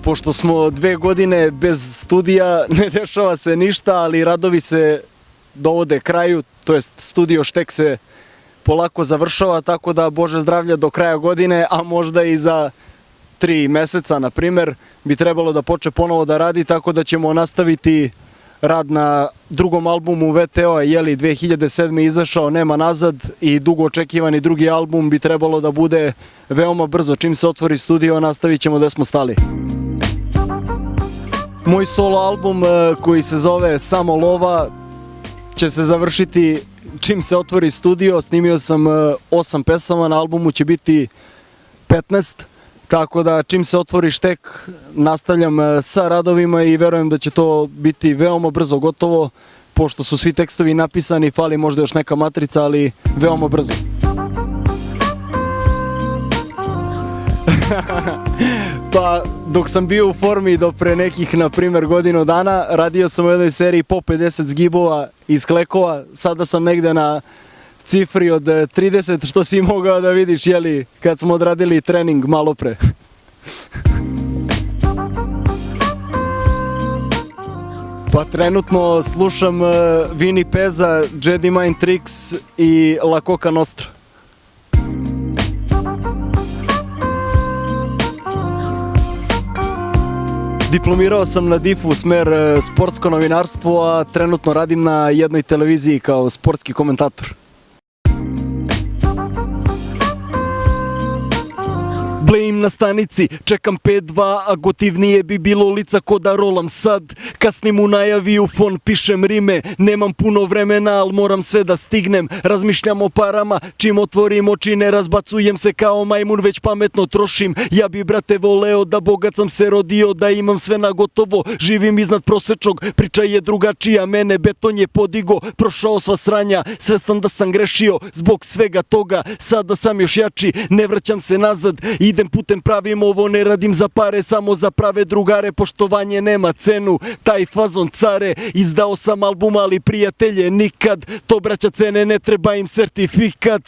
Pošto smo 2 godine bez studija, ne dešava se ništa, ali radovi se dovode kraju, to jest studio Štek se polako završava, tako da Bože zdravlja do kraja godine, a možda i za 3 meseca, na primer, bi trebalo da počne ponovo da radi, tako da ćemo nastaviti rad na drugom albumu VTO-a, 2007. izašao Nema nazad i dugo očekivani drugi album bi trebalo da bude veoma brzo. Čim se otvori studio, nastavit ćemo da smo stali. Moj solo album koji se zove Samo lova će se završiti čim se otvori studio. Snimio sam 8 pesama, na albumu će biti 15. Tako da čim se otvori Štek, nastavljam sa radovima i verujem da će to biti veoma brzo gotovo, pošto su svi tekstovi napisani, fali možda još neka matrica, ali veoma brzo. Pa, dok sam bio u formi do pre nekih, na primjer, godinu dana, radio sam u jednoj seriji po 50 zgibova iz klekova, sada sam negde na cifri od 30, što si mogao da vidiš, kad smo odradili trening malo pre. Pa trenutno slušam Vini Peza, Jedi Mind Tricks i La Coca Nostra. Diplomirao sam na DIF-u smer sportsko novinarstvo, a trenutno radim na jednoj televiziji kao sportski komentator. Blame na stanici, čekam 5-2, a gotivnije bi bilo lica ko da rolam sad. Kasnim u najavi u fon, pišem rime, nemam puno vremena, al moram sve da stignem. Razmišljam o parama, čim otvorim oči ne razbacujem se kao majmun, već pametno trošim. Ja bi, brate, voleo da bogat sam se rodio, da imam sve na gotovo. Živim iznad prosečnog, priča je drugačija, mene beton je podigo, prošao sva sranja, svestan da sam grešio zbog svega toga. Sada sam još jači, ne vraćam se nazad, idem putem pravim, ovo ne radim za pare, samo za prave drugare, poštovanje nema cenu, taj fazon care. Izdao sam album, ali prijatelje nikad, to braća cene, ne treba im sertifikat.